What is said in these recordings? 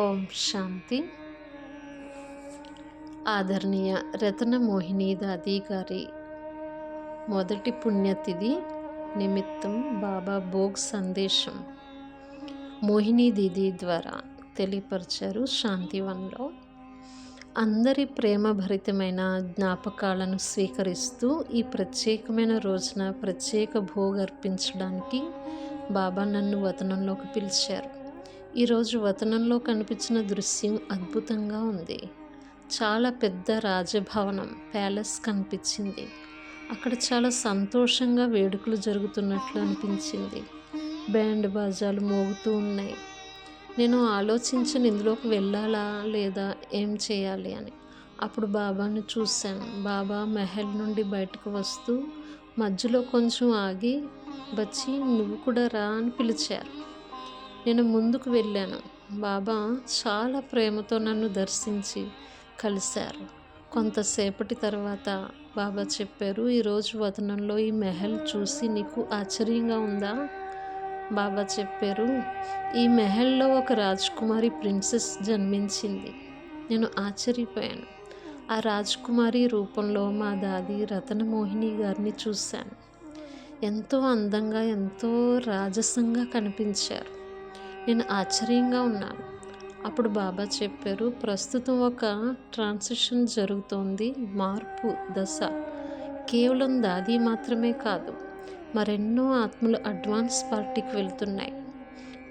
ఓం శాంతి. ఆదరణీయ రతన మోహిని దాది గారి మొదటి పుణ్యతిథి నిమిత్తం బాబా భోగ్ సందేశం మోహిని దీది ద్వారా తెలియపరిచారు. శాంతివన్లో అందరి ప్రేమభరితమైన జ్ఞాపకాలను స్వీకరిస్తూ ఈ ప్రత్యేకమైన రోజున ప్రత్యేక భోగ్ అర్పించడానికి బాబా నన్ను వతనంలోకి పిలిచారు. ఈరోజు వతనంలో కనిపించిన దృశ్యం అద్భుతంగా ఉంది. చాలా పెద్ద రాజభవనం ప్యాలెస్ కనిపించింది. అక్కడ చాలా సంతోషంగా వేడుకలు జరుగుతున్నట్లు అనిపించింది. బ్యాండ్ బాజాలు మోగుతూ ఉన్నాయి. నేను ఆలోచించిన ఇందులోకి వెళ్ళాలా లేదా ఏం చేయాలి అని. అప్పుడు బాబాని చూశాను. బాబా మెహల్ నుండి బయటకు వస్తూ మధ్యలో కొంచెం ఆగి వచ్చి నువ్వు కూడా రా అని పిలిచారు. నేను ముందుకు వెళ్ళాను. బాబా చాలా ప్రేమతో నన్ను దర్శించి కలిశారు. కొంతసేపటి తర్వాత బాబా చెప్పారు, ఈరోజు వతనంలో ఈ మెహల్ చూసి నీకు ఆశ్చర్యంగా ఉందా? బాబా చెప్పారు, ఈ మెహల్లో ఒక రాజకుమారి ప్రిన్సెస్ జన్మించింది. నేను ఆశ్చర్యపోయాను. ఆ రాజకుమారి రూపంలో మా దాది రతన మోహిని గారిని చూశాను. ఎంతో అందంగా ఎంతో రాజసంగా కనిపించారు. నేను ఆశ్చర్యంగా ఉన్నాను. అప్పుడు బాబా చెప్పారు, ప్రస్తుతం ఒక ట్రాన్సిషన్ జరుగుతోంది, మార్పు దశ. కేవలం దాది మాత్రమే కాదు, మరెన్నో ఆత్మలు అడ్వాన్స్ పార్టీకి వెళ్తున్నాయి.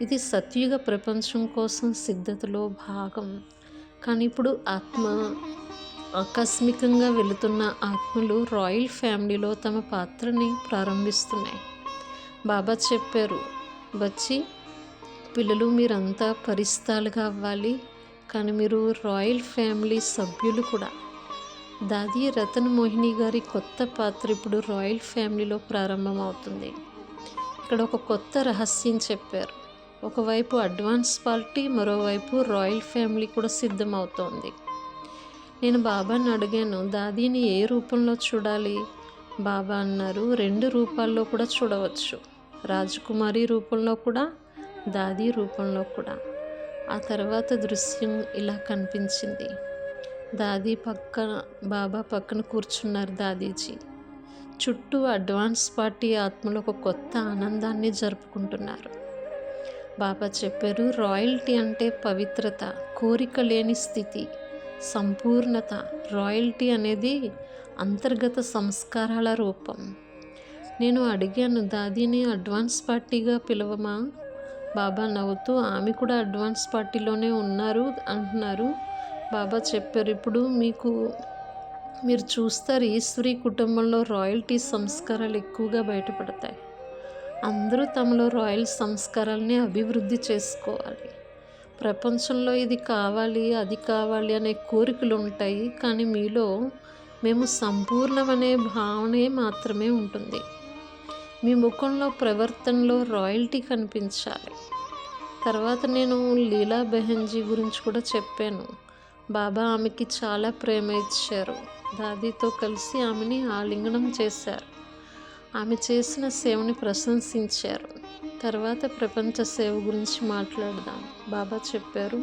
ఇది సత్యుగ ప్రపంచం కోసం సిద్ధతలో భాగం. కానీ ఇప్పుడు ఆకస్మికంగా వెళుతున్న ఆత్మలు రాయల్ ఫ్యామిలీలో తమ పాత్రని ప్రారంభిస్తున్నాయి. బాబా చెప్పారు, వచ్చి పిల్లలు మీరంతా పరిస్థాలుగా అవ్వాలి, కానీ మీరు రాయల్ ఫ్యామిలీ సభ్యులు కూడా. దాది రతన్ మోహిని గారి కొత్త పాత్ర ఇప్పుడు రాయల్ ఫ్యామిలీలో ప్రారంభమవుతుంది. ఇక్కడ ఒక కొత్త రహస్యం చెప్పారు. ఒకవైపు అడ్వాన్స్ పార్టీ, మరోవైపు రాయల్ ఫ్యామిలీ కూడా సిద్ధమవుతోంది. నేను బాబాని అడిగాను, దాదీని ఏ రూపంలో చూడాలి? బాబా అన్నారు, 2 రూపాల్లో కూడా చూడవచ్చు, రాజకుమారి రూపంలో కూడా, దాది రూపంలో కూడా. ఆ తర్వాత దృశ్యం ఇలా కనిపించింది. దాది బాబా పక్కన కూర్చున్నారు దాదీజీ. చుట్టూ అడ్వాన్స్ పార్టీ ఆత్మలు ఒక కొత్త ఆనందాన్ని జరుపుకుంటున్నారు. బాబా చెప్పారు, రాయల్టీ అంటే పవిత్రత, కోరిక లేని స్థితి, సంపూర్ణత. రాయల్టీ అనేది అంతర్గత సంస్కారాల రూపం. నేను అడిగాను, దాదీని అడ్వాన్స్ పార్టీగా పిలవమా? బాబా నవ్వుతూ, ఆమె కూడా అడ్వాన్స్ పార్టీలోనే ఉన్నారు అంటున్నారు. బాబా చెప్పారు, ఇప్పుడు మీరు చూస్తారు, ఈశ్వరీ కుటుంబంలో రాయల్టీ సంస్కారాలు ఎక్కువగా బయటపడతాయి. అందరూ తమలో రాయల్ సంస్కారాలని అభివృద్ధి చేసుకోవాలి. ప్రపంచంలో ఇది కావాలి అది కావాలి అనే కోరికలు ఉంటాయి, కానీ మీలో మేము సంపూర్ణమనే భావనే మాత్రమే ఉంటుంది. మీ ముఖంలో ప్రవర్తనలో రాయల్టీ కనిపించాలి. తర్వాత నేను లీలా బెహన్జీ గురించి కూడా చెప్పాను. బాబా ఆమెకి చాలా ప్రేమ ఇచ్చారు. దాదీతో కలిసి ఆమెని ఆలింగనం చేశారు. ఆమె చేసిన సేవని ప్రశంసించారు. తర్వాత ప్రపంచ సేవ గురించి మాట్లాడదాం. బాబా చెప్పారు,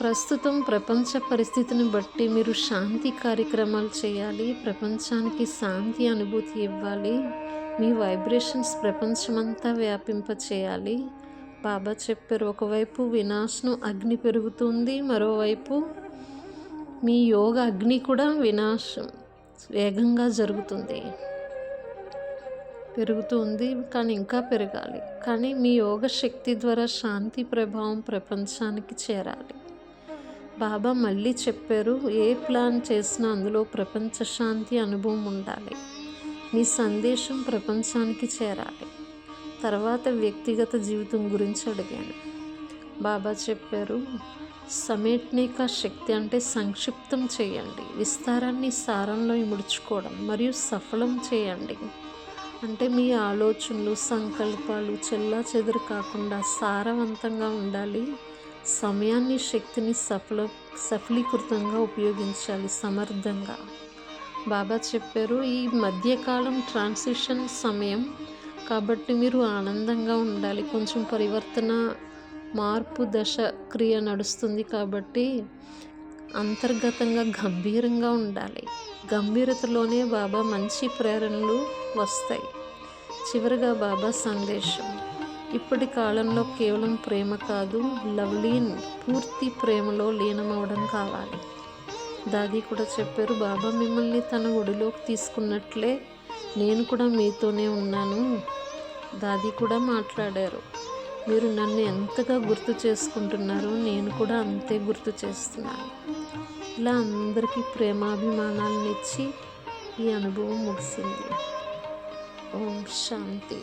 ప్రస్తుతం ప్రపంచ పరిస్థితిని బట్టి మీరు శాంతి కార్యక్రమాలు చేయాలి, ప్రపంచానికి శాంతి అనుభూతి ఇవ్వాలి, మీ వైబ్రేషన్స్ ప్రపంచమంతా వ్యాపింపచేయాలి. బాబా చెప్పారు, ఒకవైపు వినాశనం అగ్ని పెరుగుతుంది, మరోవైపు మీ యోగ అగ్ని కూడా వినాశం వేగంగా పెరుగుతుంది, కానీ ఇంకా పెరగాలి. కానీ మీ యోగ శక్తి ద్వారా శాంతి ప్రభావం ప్రపంచానికి చేరాలి. బాబా మళ్ళీ చెప్పారు, ఏ ప్లాన్ చేసినా అందులో ప్రపంచ శాంతి అనుభవం ఉండాలి. మీ సందేశం ప్రపంచానికి చేరాలి. తర్వాత వ్యక్తిగత జీవితం గురించి అడిగాను. బాబా చెప్పారు, సమేట్నేక శక్తి అంటే సంక్షిప్తం చేయండి, విస్తారాన్ని సారంలో ఇముడ్చుకోవడం, మరియు సఫలం చేయండి. అంటే మీ ఆలోచనలు సంకల్పాలు చెల్లాచెదురు కాకుండా సారవంతంగా ఉండాలి. సమయాన్ని శక్తిని సఫలీకృతంగా ఉపయోగించాలి సమర్థంగా. బాబా చెప్పారు, ఈ మధ్యకాలం ట్రాన్సిషన్ సమయం కాబట్టి మీరు ఆనందంగా ఉండాలి. కొంచెం పరివర్తన మార్పు దశ క్రియ నడుస్తుంది కాబట్టి అంతర్గతంగా గంభీరంగా ఉండాలి. గంభీరతలోనే బాబా మంచి ప్రేరణలు వస్తాయి. చివరిగా బాబా సందేశం: ఇప్పటి కాలంలో కేవలం ప్రేమ కాదు, లవ్లీన్ పూర్తి ప్రేమలో లీనమవడం కావాలి. దాది కూడా చెప్పారు, బాబా మిమ్మల్ని తన ఒడిలోకి తీసుకున్నట్లే నేను కూడా మీతోనే ఉన్నాను. దాది కూడా మాట్లాడారు, మీరు నన్ను ఎంతగా గుర్తు చేసుకుంటున్నారో నేను కూడా అంతే గుర్తు చేస్తున్నాను. ఇలా అందరికీ ప్రేమాభిమానాలను ఇచ్చి ఈ అనుభవం ముగిసింది. ఓం శాంతి.